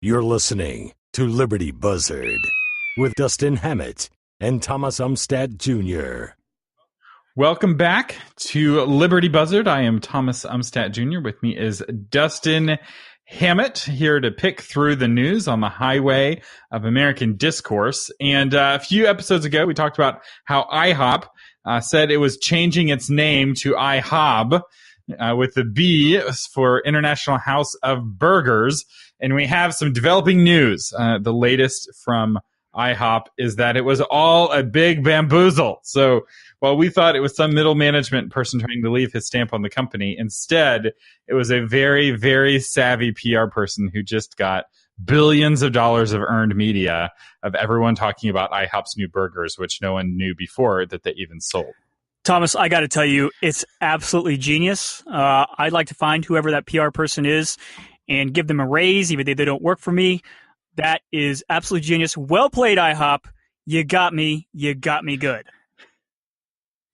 You're listening to Liberty Buzzard with Dustin Hammett and Thomas Umstattd Jr. Welcome back to Liberty Buzzard. I am Thomas Umstattd Jr. With me is Dustin Hammett, here to pick through the news on the highway of American discourse. And a few episodes ago, we talked about how IHOP said it was changing its name to IHOB with the B for International House of Burgers. And we have some developing news. The latest from IHOP is that it was all a big bamboozle. So while we thought it was some middle management person trying to leave his stamp on the company, instead, it was a very, very savvy PR person who just got billions of dollars of earned media of everyone talking about IHOP's new burgers, which no one knew before that they even sold. Thomas, I got to tell you, it's absolutely genius. I'd like to find whoever that PR person is and give them a raise, even though they don't work for me. That is absolutely genius. Well played, IHOP. You got me. You got me good.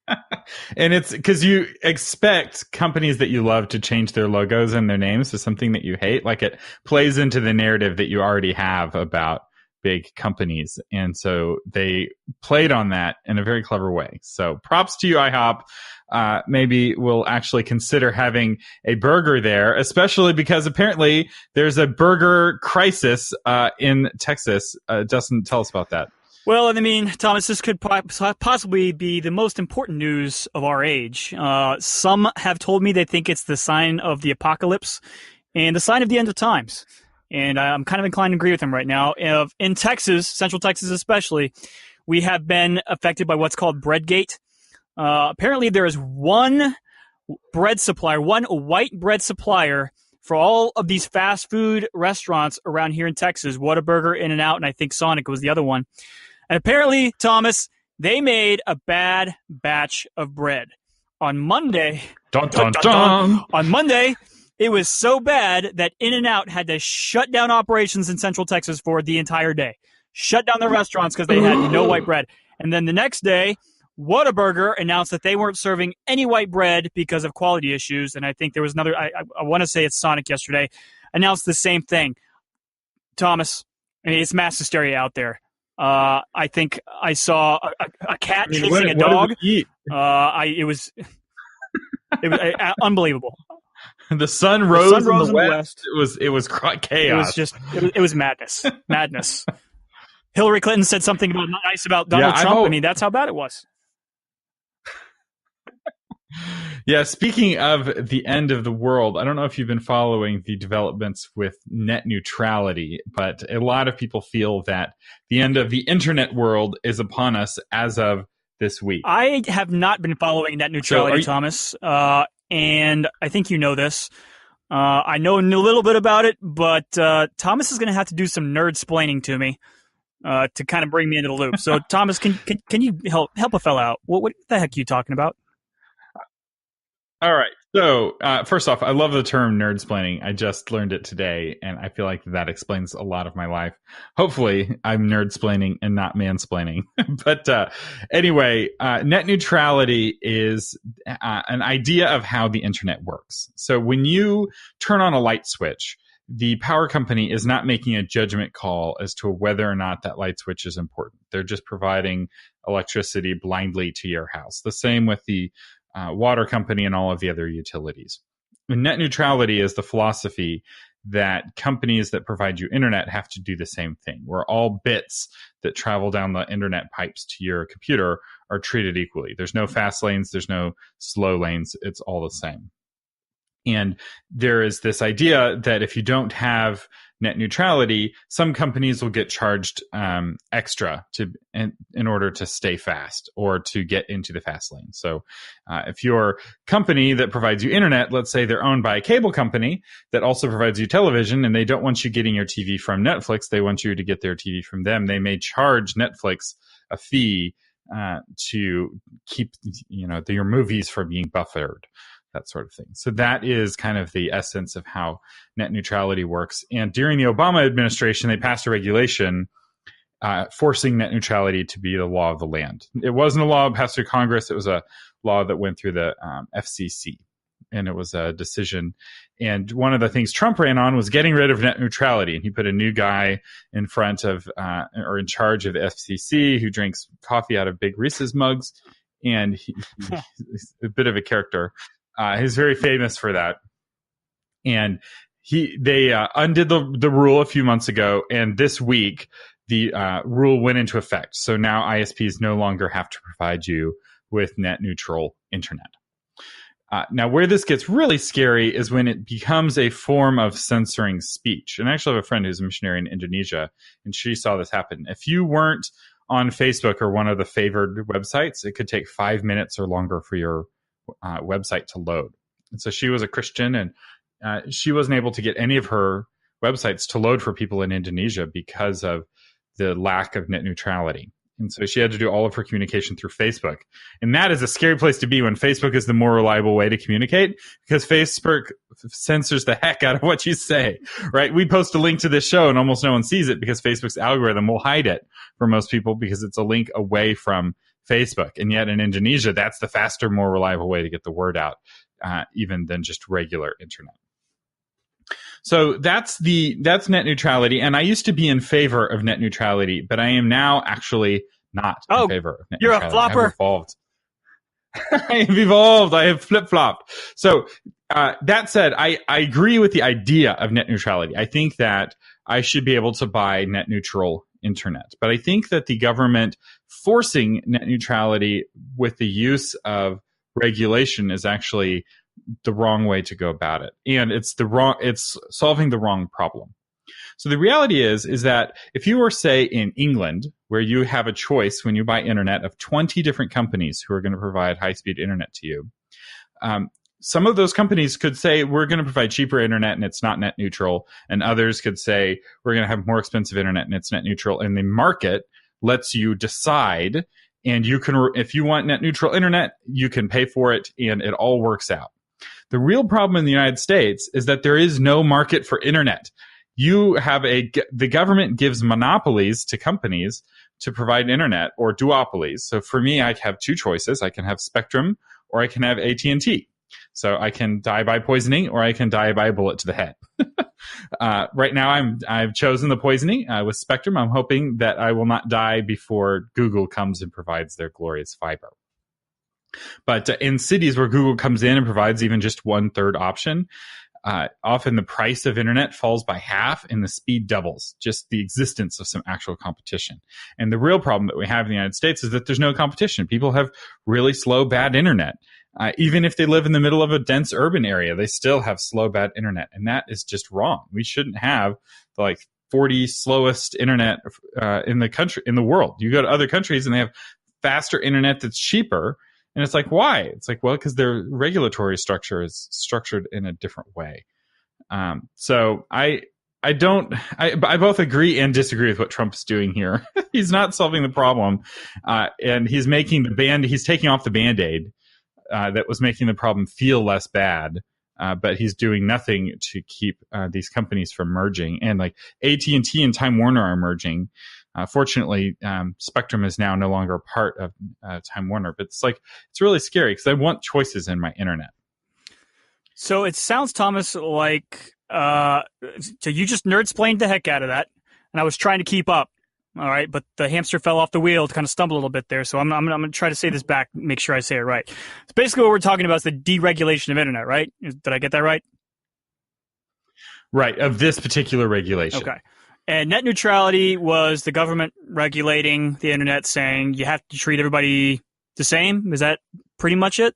And it's because you expect companies that you love to change their logos and their names to something that you hate. Like, it plays into the narrative that you already have about big companies. And so they played on that in a very clever way. So props to you, IHOP. Maybe we'll actually consider having a burger there, especially because apparently there's a burger crisis in Texas. Dustin, tell us about that. Well, I mean, Thomas, this could possibly be the most important news of our age. Some have told me they think it's the sign of the apocalypse and the sign of the end of times. And I'm kind of inclined to agree with them right now. In Texas, Central Texas especially, we have been affected by what's called Breadgate. Apparently, there is one bread supplier, one white bread supplier for all of these fast food restaurants around here in Texas. Whataburger, In-N-Out, and I think Sonic was the other one. And apparently, Thomas, they made a bad batch of bread. On Monday, on Monday, it was so bad that In-N-Out had to shut down operations in Central Texas for the entire day. Shut down their restaurants because they had no white bread. And then the next day, Whataburger announced that they weren't serving any white bread because of quality issues. And I think there was another, I want to say it's Sonic yesterday, announced the same thing. Thomas, I mean, it's mass hysteria out there. I think I saw a cat chasing a dog. It was unbelievable. The sun rose in the west. It was chaos. It was madness. Madness. Hillary Clinton said something nice about Donald Trump. I mean, that's how bad it was. Yeah, speaking of the end of the world, I don't know if you've been following the developments with net neutrality, but a lot of people feel that the end of the internet world is upon us as of this week. I have not been following net neutrality, Thomas, and I think you know this. I know a little bit about it, but Thomas is going to have to do some nerd-splaining to me to kind of bring me into the loop. So, Thomas, can you help a fella out? What the heck are you talking about? All right. So, first off, I love the term nerd-splaining. I just learned it today, and I feel like that explains a lot of my life. Hopefully, I'm nerd-splaining and not mansplaining. But anyway, net neutrality is an idea of how the internet works. So when you turn on a light switch, the power company is not making a judgment call as to whether or not that light switch is important. They're just providing electricity blindly to your house. The same with the water company and all of the other utilities. And net neutrality is the philosophy that companies that provide you internet have to do the same thing, where all bits that travel down the internet pipes to your computer are treated equally. There's no fast lanes, there's no slow lanes, it's all the same. And there is this idea that if you don't have net neutrality, some companies will get charged extra in order to stay fast or to get into the fast lane. So if your company that provides you internet, let's say they're owned by a cable company that also provides you television, and they don't want you getting your TV from Netflix, they want you to get their TV from them, they may charge Netflix a fee to keep your movies from being buffered. That sort of thing. So that is kind of the essence of how net neutrality works. And during the Obama administration, they passed a regulation forcing net neutrality to be the law of the land. It wasn't a law passed through Congress. It was a law that went through the FCC. and it was a decision. And one of the things Trump ran on was getting rid of net neutrality. And he put a new guy in front of, or in charge of the FCC who drinks coffee out of big Reese's mugs. And he's a bit of a character. He's very famous for that. And they undid the rule a few months ago. And this week, the rule went into effect. So now ISPs no longer have to provide you with net neutral internet. Now, where this gets really scary is when it becomes a form of censoring speech. And I actually have a friend who's a missionary in Indonesia, and she saw this happen. If you weren't on Facebook or one of the favored websites, it could take 5 minutes or longer for your website to load. And so she was a Christian, and she wasn't able to get any of her websites to load for people in Indonesia because of the lack of net neutrality. And so she had to do all of her communication through Facebook. And that is a scary place to be when Facebook is the more reliable way to communicate, because Facebook censors the heck out of what you say, right? We post a link to this show and almost no one sees it because Facebook's algorithm will hide it for most people because it's a link away from Facebook. And yet in Indonesia, that's the faster, more reliable way to get the word out, even than just regular internet. So that's net neutrality. And I used to be in favor of net neutrality, but I am now actually not in favor of net you're neutrality. A flopper. I've evolved. I have evolved. I have flip-flopped. So that said, I agree with the idea of net neutrality. I think that I should be able to buy net neutral internet. But I think that the government forcing net neutrality with the use of regulation is actually the wrong way to go about it. And it's solving the wrong problem. So the reality is that if you were, say, in England, where you have a choice when you buy internet of 20 different companies who are going to provide high-speed internet to you, some of those companies could say, we're going to provide cheaper internet and it's not net neutral. And others could say, we're going to have more expensive internet and it's net neutral. And the market lets you decide. And you can, if you want net neutral internet, you can pay for it and it all works out. The real problem in the United States is that there is no market for internet. The government gives monopolies to companies to provide internet, or duopolies. So for me, I have two choices. I can have Spectrum or I can have AT&T. So I can die by poisoning or I can die by a bullet to the head. Right now, I've chosen the poisoning with Spectrum. I'm hoping that I will not die before Google comes and provides their glorious fiber. But in cities where Google comes in and provides even just 1/3 option, often the price of internet falls by half and the speed doubles, just the existence of some actual competition. And the real problem that we have in the United States is that there's no competition. People have really slow, bad internet. Even if they live in the middle of a dense urban area, they still have slow, bad internet. And that is just wrong. We shouldn't have the 40 slowest internet in the world. You go to other countries and they have faster internet that's cheaper. And it's like, why? It's like, well, because their regulatory structure is structured in a different way. So I both agree and disagree with what Trump's doing here. He's not solving the problem. And he's taking off the Band-Aid that was making the problem feel less bad. But he's doing nothing to keep these companies from merging. And like AT&T and Time Warner are merging. Fortunately, Spectrum is now no longer a part of Time Warner, but it's really scary because I want choices in my internet. So it sounds, Thomas, like so you just nerd-splained the heck out of that, and I was trying to keep up. All right, but the hamster fell off the wheel to kind of stumble a little bit there. So I'm going to try to say this back, make sure I say it right. So basically, what we're talking about is the deregulation of internet, right? Did I get that right? Right, of this particular regulation. Okay. And net neutrality was the government regulating the internet, saying you have to treat everybody the same. Is that pretty much it?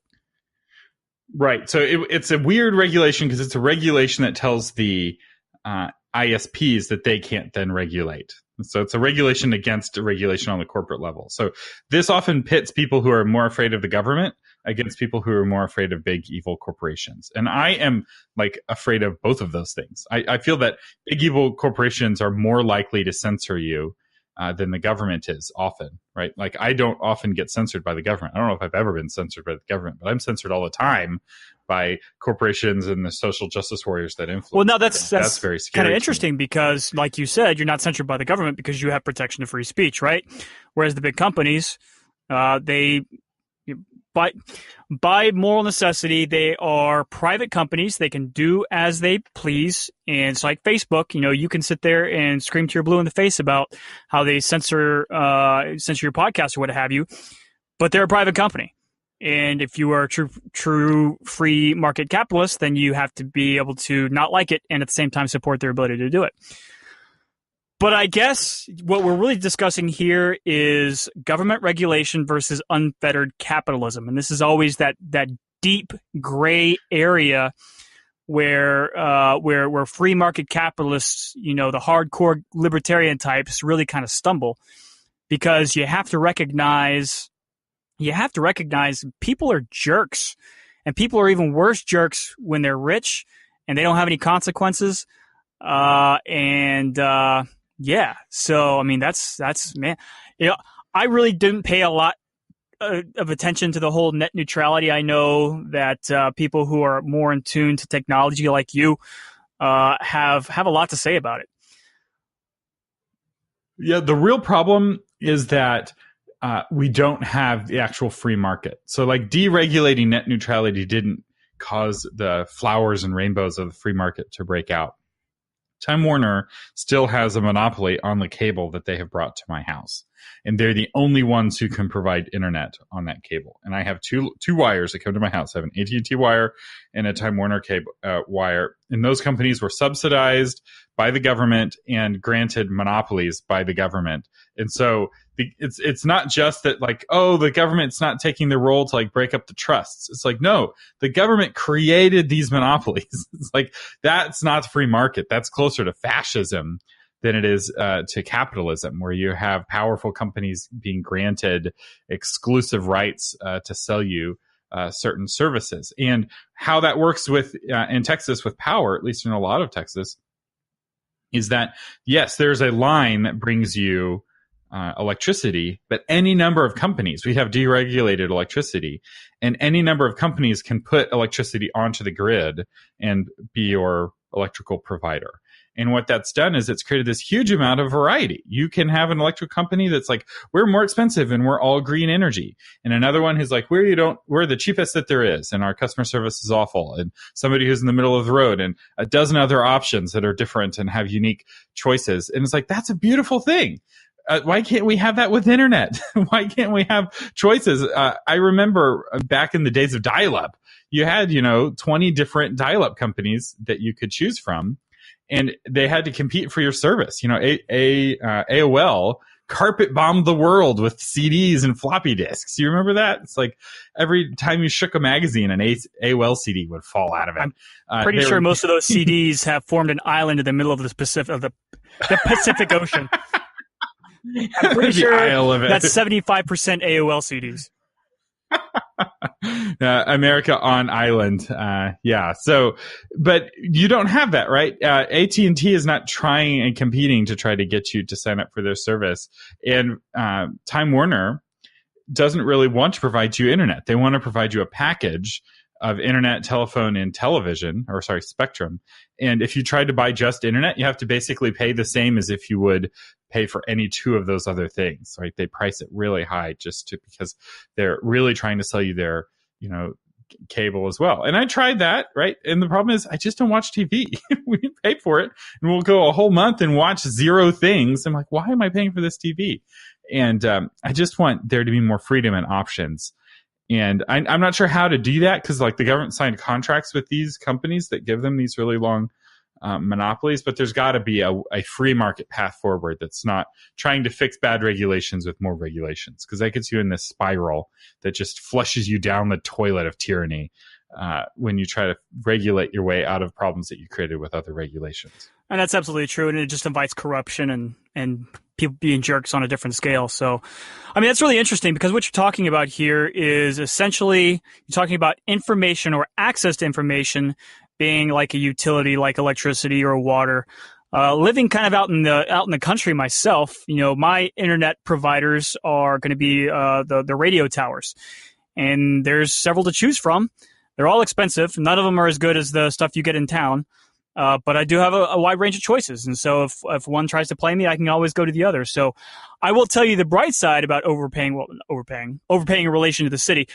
Right. So it's a weird regulation because it's a regulation that tells the ISPs that they can't then regulate. So it's a regulation against a regulation on the corporate level. So this often pits people who are more afraid of the government against people who are more afraid of big evil corporations. And I am afraid of both of those things. I feel that big evil corporations are more likely to censor you than the government is often, right? I don't often get censored by the government. I don't know if I've ever been censored by the government, but I'm censored all the time by corporations and the social justice warriors that influence. Well, no, that's very scary. Kind of interesting because, like you said, you're not censored by the government because you have protection of free speech, right? Whereas the big companies, they by moral necessity, they are private companies. They can do as they please. And it's like Facebook, you can sit there and scream to your blue in the face about how they censor your podcast or what have you, but they're a private company. And if you are a true free market capitalist, then you have to be able to not like it and at the same time support their ability to do it. But I guess what we're really discussing here is government regulation versus unfettered capitalism. And this is always that deep gray area where free market capitalists, the hardcore libertarian types really kind of stumble, because you have to recognize people are jerks, and people are even worse jerks when they're rich and they don't have any consequences. Yeah. So, I mean, that's man. I really didn't pay a lot of attention to the whole net neutrality. I know that people who are more in tune to technology like you have a lot to say about it. Yeah, the real problem is that we don't have the actual free market. So, like, deregulating net neutrality didn't cause the flowers and rainbows of the free market to break out. Time Warner still has a monopoly on the cable that they have brought to my house, and they're the only ones who can provide internet on that cable. And I have two wires that come to my house. I have an AT&T wire and a Time Warner cable wire, and those companies were subsidized by the government and granted monopolies by the government. And so it's not just that, like, oh, the government's not taking the role to, like, break up the trusts. It's like, no, the government created these monopolies. It's like, that's not the free market. That's closer to fascism than it is to capitalism, where you have powerful companies being granted exclusive rights to sell you certain services. And how that works in Texas with power, at least in a lot of Texas, is that, yes, there's a line that brings you electricity, but any number of companies, we have deregulated electricity, and any number of companies can put electricity onto the grid and be your electrical provider. And what that's done is it's created this huge amount of variety. You can have an electric company that's like, we're more expensive and we're all green energy. And another one who's like, we're the cheapest that there is, and our customer service is awful. And somebody who's in the middle of the road, and a dozen other options that are different and have unique choices. And it's like, that's a beautiful thing. Why can't we have that with internet? Why can't we have choices? I remember back in the days of dial-up, you had, 20 different dial-up companies that you could choose from, and they had to compete for your service. AOL carpet bombed the world with CDs and floppy disks. You remember that? It's like every time you shook a magazine, an AOL CD would fall out of it. I'm pretty sure most of those CDs have formed an island in the middle of the Pacific Ocean. I'm pretty sure that's 75% AOL CDs. America on island. Yeah. So, but you don't have that, right? AT&T is not trying and competing to try to get you to sign up for their service. And Time Warner doesn't really want to provide you internet. They want to provide you a package of internet, telephone, and spectrum. And if you tried to buy just internet, you have to basically pay the same as if you would pay for any two of those other things, right? They price it really high because they're really trying to sell you their, cable as well. And I tried that, right? And the problem is I just don't watch TV. We pay for it, and we'll go a whole month and watch zero things. I'm like, why am I paying for this TV? And I just want there to be more freedom and options. And I'm not sure how to do that, because, like, the government signed contracts with these companies that give them these really long monopolies, but there's got to be a free market path forward that's not trying to fix bad regulations with more regulations, because that gets you in this spiral that just flushes you down the toilet of tyranny when you try to regulate your way out of problems that you created with other regulations. And that's absolutely true, and it just invites corruption and people being jerks on a different scale. So, I mean, that's really interesting, because what you're talking about here is essentially you're talking about information or access to information being like a utility, like electricity or water. Living kind of out in the country myself, my internet providers are going to be the radio towers, and there's several to choose from. They're all expensive. None of them are as good as the stuff you get in town. But I do have a wide range of choices. And so if one tries to play me, I can always go to the other. So I will tell you the bright side about overpaying in relation to the city.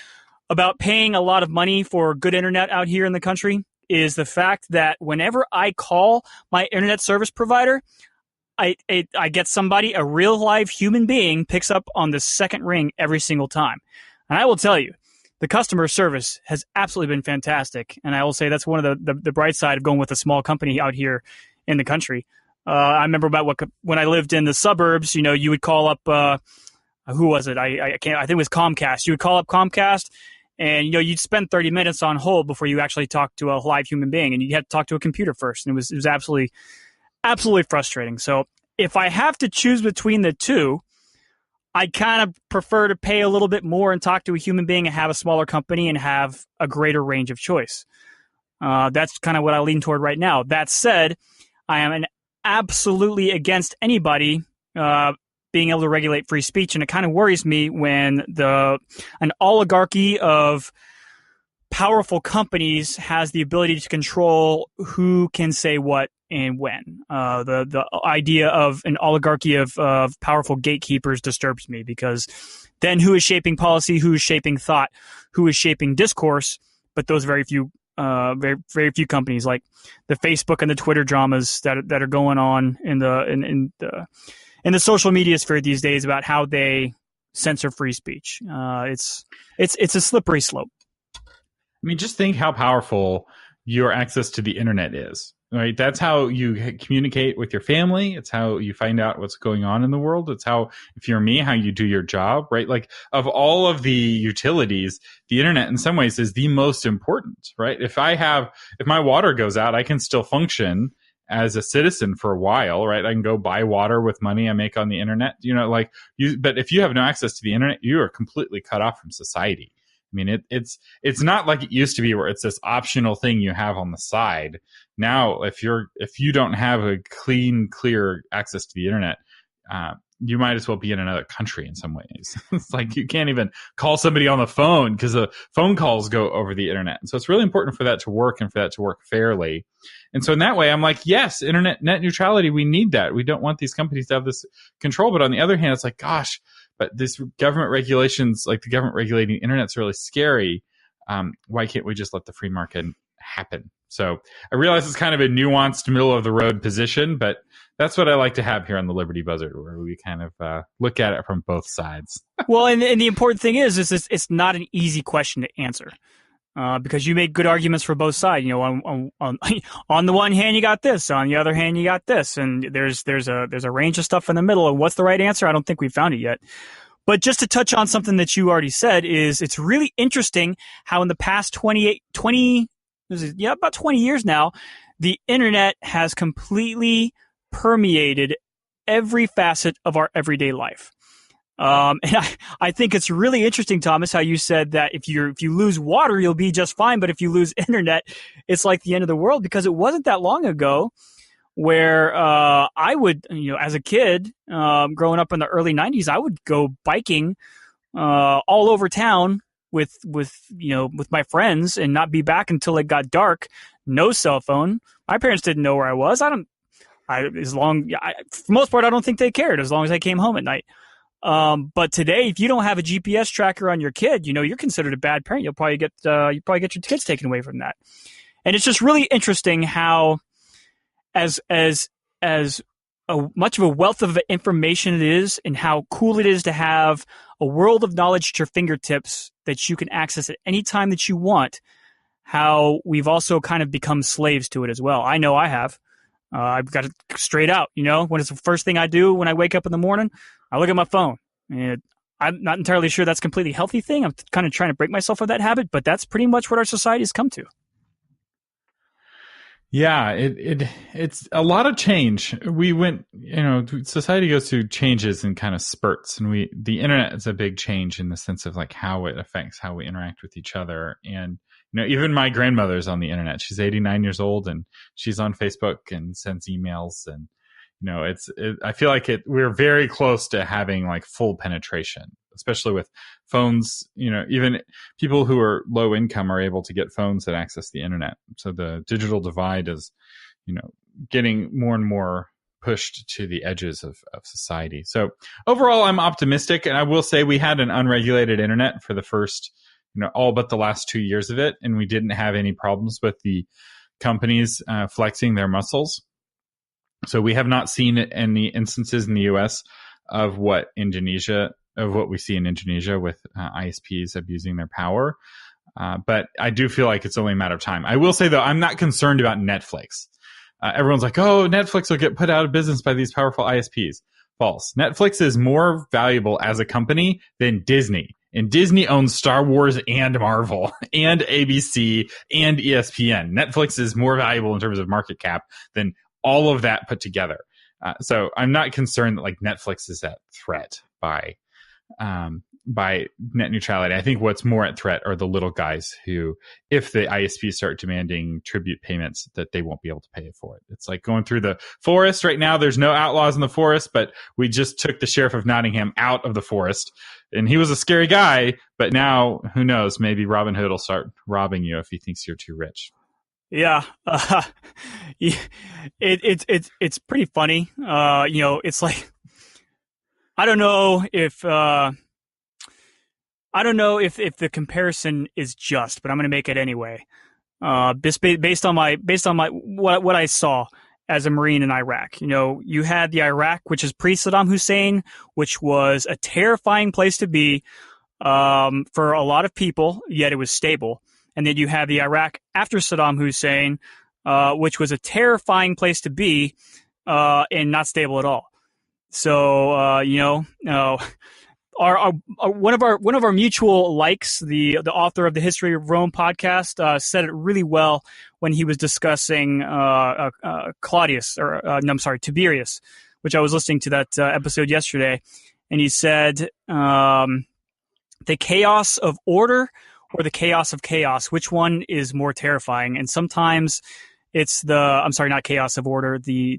about paying a lot of money for good internet out here in the country is the fact that whenever I call my internet service provider, I get somebody, a real live human being, picks up on the second ring every single time. And I will tell you, the customer service has absolutely been fantastic. And I will say that's one of the bright side of going with a small company out here in the country. I remember when I lived in the suburbs, you would call up, who was it? I think it was Comcast. You would call up Comcast and, you'd spend 30 minutes on hold before you actually talk to a live human being, and you had to talk to a computer first. And it was absolutely frustrating. So if I have to choose between the two, I kind of prefer to pay a little bit more and talk to a human being and have a smaller company and have a greater range of choice. That's kind of what I lean toward right now. That said, I am absolutely against anybody being able to regulate free speech, and it kind of worries me when an oligarchy of powerful companies has the ability to control who can say what and when. The idea of an oligarchy of powerful gatekeepers disturbs me, because then who is shaping policy, who is shaping thought, who is shaping discourse, but those very few companies, like the Facebook and the Twitter dramas that are going on in the social media sphere these days about how they censor free speech. It's a slippery slope. I mean, just think how powerful your access to the internet is, right? That's how you communicate with your family. It's how you find out what's going on in the world. It's how, if you're me, how you do your job, right? Like, of all of the utilities, the internet in some ways is the most important, right? If my water goes out, I can still function as a citizen for a while, right? I can go buy water with money I make on the internet, but if you have no access to the internet, you are completely cut off from society. I mean, it's not like it used to be where it's this optional thing you have on the side. Now, if you don't have a clear access to the internet, you might as well be in another country in some ways. It's like you can't even call somebody on the phone because the phone calls go over the internet. And so it's really important for that to work and for that to work fairly. And so in that way, I'm like, yes, internet net neutrality, we need that. We don't want these companies to have this control. But on the other hand, it's like, gosh, but this government regulations, like the government regulating the internet's really scary. Why can't we just let the free market happen? So I realize it's kind of a nuanced middle of the road position, but that's what I like to have here on the Liberty Buzzard, where we kind of look at it from both sides. Well, and the important thing is it's not an easy question to answer, because you make good arguments for both sides. On the one hand, you got this. On the other hand, you got this. And there's a range of stuff in the middle. And what's the right answer? I don't think we've found it yet. But just to touch on something that you already said, is it's really interesting how in the past about 20 years now, the internet has completely permeated every facet of our everyday life. And I think it's really interesting, Thomas, how you said that if you lose water, you'll be just fine. But if you lose internet, it's like the end of the world, because it wasn't that long ago where I would, as a kid, growing up in the early 90s, I would go biking all over town with my friends and not be back until it got dark. No cell phone. My parents didn't know where I was. For the most part, I don't think they cared as long as I came home at night. But today, if you don't have a GPS tracker on your kid, you're considered a bad parent. You'll probably get your kids taken away from that. And it's just really interesting how, as much of a wealth of information it is, and how cool it is to have a world of knowledge at your fingertips that you can access at any time that you want, how we've also kind of become slaves to it as well. I know I have. I've got it straight out. When it's the first thing I do when I wake up in the morning, I look at my phone. And I'm not entirely sure that's a completely healthy thing. I'm kind of trying to break myself of that habit, but that's pretty much what our society has come to. Yeah, it's a lot of change. We went, society goes through changes in kind of spurts, and the internet is a big change in the sense of like how it affects how we interact with each other. And even my grandmother's on the internet. She's 89 years old, and she's on Facebook and sends emails. And I feel like we're very close to having like full penetration, especially with phones. Even people who are low income are able to get phones that access the internet. So the digital divide is, getting more and more pushed to the edges of society. So overall, I'm optimistic. And I will say we had an unregulated internet for the first all but the last 2 years of it, and we didn't have any problems with the companies flexing their muscles. So we have not seen any instances in the U.S. of what we see in Indonesia with ISPs abusing their power. But I do feel like it's only a matter of time. I will say, though, I'm not concerned about Netflix. Everyone's like, oh, Netflix will get put out of business by these powerful ISPs. False. Netflix is more valuable as a company than Disney. And Disney owns Star Wars and Marvel and ABC and ESPN. Netflix is more valuable in terms of market cap than all of that put together. So I'm not concerned that Netflix is at threat by net neutrality. I think what's more at threat are the little guys who, if the ISPs start demanding tribute payments, that they won't be able to pay for it. It's like going through the forest right now. There's no outlaws in the forest, but we just took the sheriff of Nottingham out of the forest, and he was a scary guy. But now, who knows? Maybe Robin Hood will start robbing you if he thinks you're too rich. Yeah, it's pretty funny. It's like I don't know if the comparison is just, but I'm going to make it anyway. Based on what I saw as a Marine in Iraq. You had the Iraq, which is pre-Saddam Hussein, which was a terrifying place to be for a lot of people, yet it was stable. And then you have the Iraq after Saddam Hussein, which was a terrifying place to be and not stable at all. So, one of our mutual likes, the author of the History of Rome podcast, said it really well when he was discussing Tiberius, which I was listening to that episode yesterday, and he said the chaos of order or the chaos of chaos, which one is more terrifying? And sometimes it's not chaos of order, the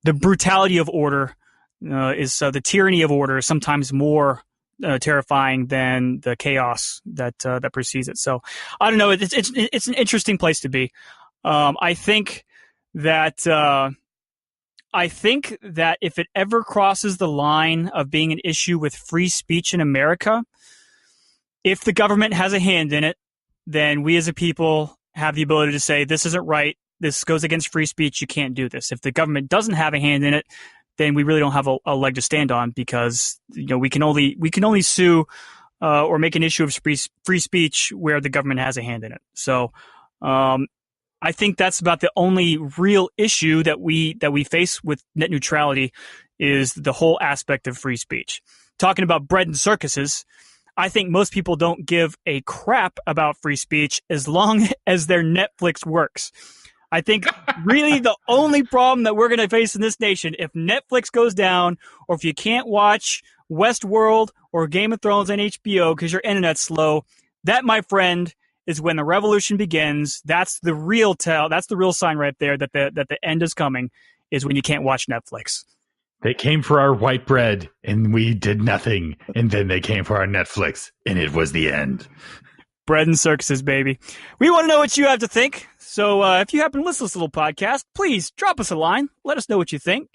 brutality of order. Is the tyranny of order is sometimes more terrifying than the chaos that precedes it. So I don't know. It's an interesting place to be. I think that if it ever crosses the line of being an issue with free speech in America, if the government has a hand in it, then we as a people have the ability to say this isn't right. This goes against free speech. You can't do this. If the government doesn't have a hand in it, then we really don't have a leg to stand on, because we can only sue or make an issue of free speech where the government has a hand in it. So I think that's about the only real issue that we face with net neutrality is the whole aspect of free speech. Talking about bread and circuses, I think most people don't give a crap about free speech as long as their Netflix works. I think really the only problem that we're going to face in this nation, if Netflix goes down, or if you can't watch Westworld or Game of Thrones on HBO because your internet's slow, that, my friend, is when the revolution begins. That's the real That's the real sign right there that the end is coming, is when you can't watch Netflix. They came for our white bread, and we did nothing. And then they came for our Netflix, and it was the end. Bread and circuses, baby. We want to know what you have to think. So if you happen to listen to this little podcast, please drop us a line. Let us know what you think.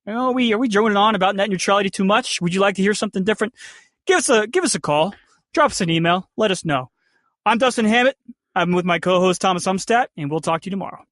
Are we droning on about net neutrality too much? Would you like to hear something different? Give us a call. Drop us an email. Let us know. I'm Dustin Hammett. I'm with my co-host Thomas Umstadt, and we'll talk to you tomorrow.